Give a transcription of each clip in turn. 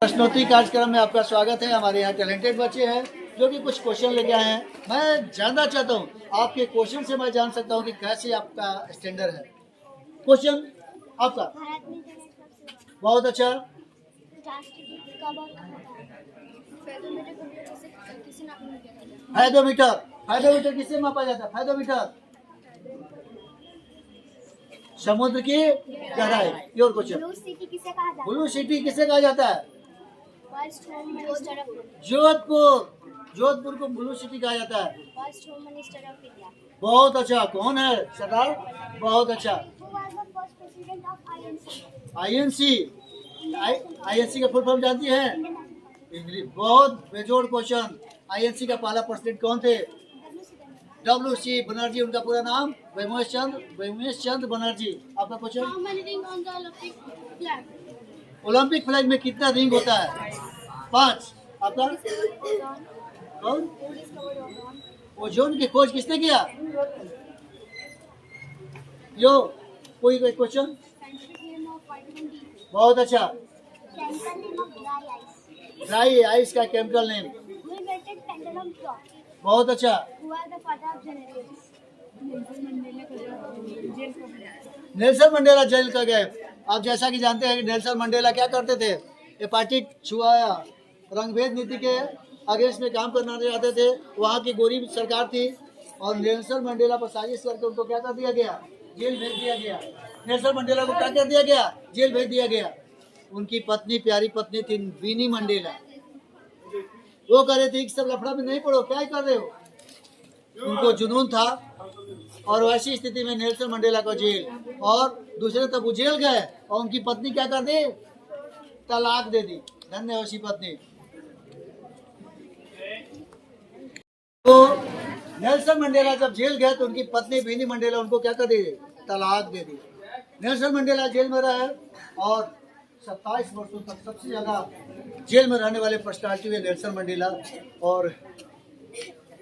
प्रश्नोत्तरी कार्यक्रम में आपका स्वागत है। हमारे यहाँ टैलेंटेड बच्चे हैं जो कि कुछ क्वेश्चन लेके आए हैं। मैं जानना चाहता हूँ, आपके क्वेश्चन से मैं जान सकता हूँ कि कैसे आपका स्टैंडर्ड है। क्वेश्चन आपका बहुत अच्छा। फायदोमीटर, फायदोमीटर किससे मापा जाता है? फायदोमीटर समुद्र की गहराई। योर क्वेश्चन, ब्लू सिटी किसे कहा जाता है? जोधपुर, जोधपुर को ब्लू सिटी कहा जाता है। बहुत अच्छा। कौन है सरदार? बहुत अच्छा। आईएनसी, आईएनसी का फुल फॉर्म जानती है? इंग्लिश। बहुत बेजोड़ क्वेश्चन। आईएनसी का पहला प्रेसिडेंट कौन थे? WC बनर्जी, उनका पूरा नाम वैमेश चंद्र बनर्जी। आपका क्वेश्चन, ओलंपिक फ्लैग में कितना रिंग होता है? 5। आपका कौन? ओजोन की खोज किसने किया? यो कोई क्वेश्चन? बहुत अच्छा। ड्राई आइस का केमिकल नेम? बहुत अच्छा। नेल्सन मंडेला जेल का गए। आप जैसा कि जानते हैं कि नेल्सन मंडेला क्या करते थे? एपार्टिक छुआया, रंगभेद नीति के अगेंस्ट में काम करना चाहते थे। वहाँ की गोरी सरकार थी और नेल्सन मंडेला पर साजिश करके उनको क्या कर दिया गया? जेल भेज दिया गया। नेल्सन मंडेला को क्या कर दिया गया? जेल भेज दिया गया। उनकी पत्नी, प्यारी पत्नी थी विनी मंडेला। वो कह रहे थे कि सब लफड़ा में नहीं पड़ो, क्या कर रहे हो? उनको जुनून था और वैसी स्थिति में नेल्सन मंडेला को जेल, और दूसरे तब वो जेल गए और उनकी पत्नी क्या कर दी? तलाक दे दी। धन्य वैसी पत्नी। तो नेल्सन मंडेला जब जेल गए तो उनकी पत्नी विनी मंडेला उनको क्या कर दी? तलाक दे दी। नेल्सन मंडेला जेल में रहे और 27 वर्षों तक सबसे ज्यादा जेल में रहने वाले पर्सनालिटी हुए नेल्सन मंडेला। और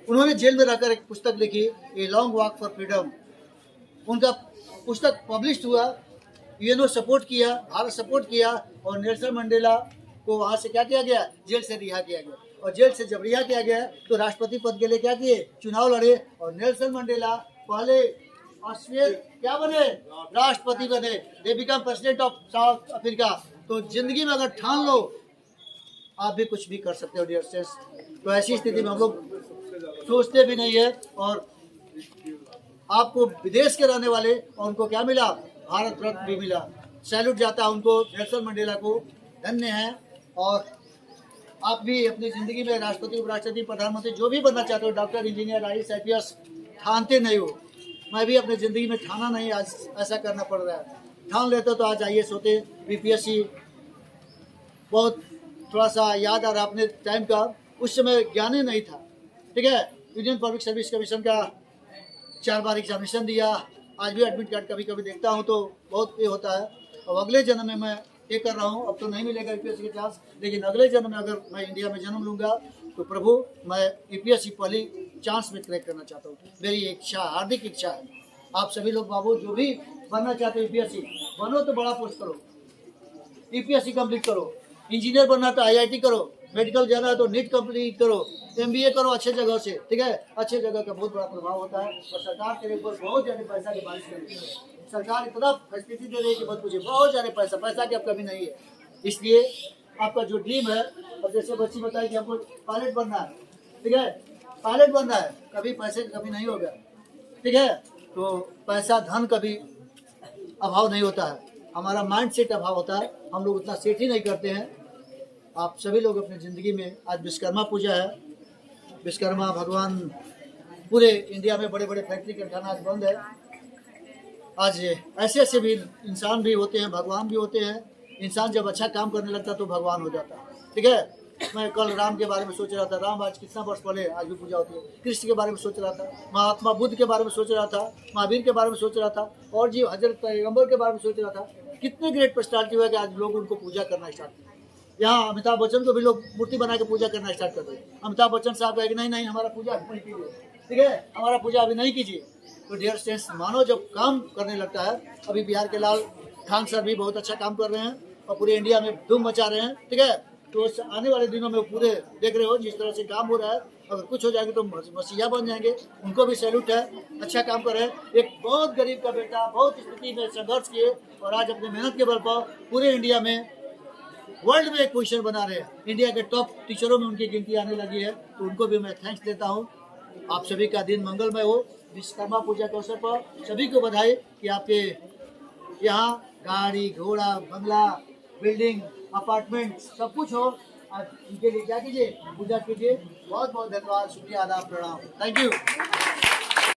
उन्होंने जेल में रहकर एक पुस्तक लिखी, a long walk for freedom. उनका पुस्तक पब्लिश हुआ, यूएनओ सपोर्ट किया, भारत सपोर्ट किया और नेल्सन मंडेला को वहां से क्या किया गया? जेल से रिहा किया गया। और जेल से जब रिहा किया गया तो राष्ट्रपति पद के लिए क्या किए? चुनाव लड़े और नेल्सन मंडेला पहले ऑस्ट्रेलिया क्या बने? राष्ट्रपति बने। They become president of south Africa. तो जिंदगी में अगर ठान लो आप भी कुछ भी कर सकते हो डियर फ्रेंड्स। तो ऐसी स्थिति में हम लोग सोचते भी नहीं है। और आपको विदेश के रहने वाले और उनको क्या मिला? भारत रत्न भी मिला। सैल्यूट जाता है उनको, नेल्सन मंडेला को। धन्य है। और आप भी अपनी जिंदगी में राष्ट्रपति, उपराष्ट्रपति, प्रधानमंत्री जो भी बनना चाहते हो, डॉक्टर, इंजीनियर, IAS, IPS, ठानते नहीं हो। मैं भी अपनी जिंदगी में ठाना नहीं, आज ऐसा करना पड़ रहा है। ठान लेते तो आज IAS होते, BPSC। बहुत थोड़ा सा याद आ रहा अपने टाइम का, उस समय ज्ञान ही नहीं था। ठीक है, यूनियन पब्लिक सर्विस कमीशन का 4 बार एग्जामिनेशन दिया। आज भी एडमिट कार्ड कभी कभी देखता हूँ तो बहुत ये होता है। और अगले जन्म में मैं ये कर रहा हूँ, अब तो नहीं मिलेगा UPSC के चांस, लेकिन अगले जन्म में अगर मैं इंडिया में जन्म लूँगा तो प्रभु मैं UPSC पहली चांस में क्रैक करना चाहता हूँ। मेरी इच्छा, हार्दिक इच्छा है। आप सभी लोग बाबू जो भी बनना चाहते हो UPSC बनो तो बड़ा पोस्ट करो, UPSC कंप्लीट करो। इंजीनियर बनना तो IIT करो, मेडिकल जाना है तो नीट कंप्लीट करो, MBA करो अच्छे जगह से। ठीक है, अच्छे जगह का बहुत बड़ा प्रभाव होता है। और सरकार के ऊपर बहुत ज़्यादा पैसा की बारिश करती है। सरकार इतना फैसिलिटी दे रही है कि मत पूछिए, बहुत ज़्यादा पैसा की अब कमी नहीं है। इसलिए आपका जो ड्रीम है, अब जैसे बच्ची बताई कि हमको पायलट बनना है, ठीक है, पायलट बनना है, कभी पैसे की कमी नहीं होगा। ठीक है, तो पैसा धन कभी अभाव नहीं होता है, हमारा माइंड सेट अभाव होता है। हम लोग उतना सेट ही नहीं करते हैं। आप सभी लोग अपनी ज़िंदगी में, आज विश्वकर्मा पूजा है, विश्वकर्मा भगवान पूरे इंडिया में बड़े बड़े फैक्ट्री कारखाना आज बंद है। आज ऐसे ऐसे भी इंसान भी होते हैं, भगवान भी होते हैं। इंसान जब अच्छा काम करने लगता है तो भगवान हो जाता है। ठीक है, मैं कल राम के बारे में सोच रहा था। राम आज कितना वर्ष पहले आज भी पूजा होती है। कृष्ण के बारे में सोच रहा था, महात्मा बुद्ध के बारे में सोच रहा था, महावीर के बारे में सोच रहा था, और जी हजरत पैगंबर के बारे में सोच रहा था। कितने ग्रेट पर्सनालिटी हुआ कि आज लोग उनको पूजा करना स्टार्ट किया। यहाँ अमिताभ बच्चन को भी लोग मूर्ति बना के पूजा करना स्टार्ट कर दिए। अमिताभ बच्चन साहब कहे कि नहीं नहीं हमारा पूजा अभी नहीं कीजिए, ठीक है, हमारा पूजा अभी नहीं कीजिए। तो डियर स्टूडेंट्स, मानो जब काम करने लगता है, अभी बिहार के लाल खान सर भी बहुत अच्छा काम कर रहे हैं और पूरे इंडिया में धूम मचा रहे हैं। ठीक है, तो आने वाले दिनों में पूरे देख रहे हो जिस तरह से काम हो रहा है, अगर कुछ हो जाएगा तो मसीहा बन जाएंगे। उनको भी सैल्यूट है, अच्छा काम कर रहे हैं। एक बहुत गरीब का बेटा बहुत स्थिति में संघर्ष किए और आज अपने मेहनत के बल पर पूरे इंडिया में वर्ल्ड में एक पोजीशन बना रहे हैं। इंडिया के टॉप टीचरों में उनकी गिनती आने लगी है, तो उनको भी मैं थैंक्स देता हूँ। आप सभी का दिन मंगलमय हो। विश्वकर्मा पूजा के अवसर पर सभी को बधाई कि आपके यहाँ गाड़ी घोड़ा बंगला बिल्डिंग अपार्टमेंट सब कुछ हो। आज इनके लिए क्या कीजिए, पूजा कीजिए। बहुत बहुत धन्यवाद, शुक्रिया, आदाब, प्रणाम, थैंक यू।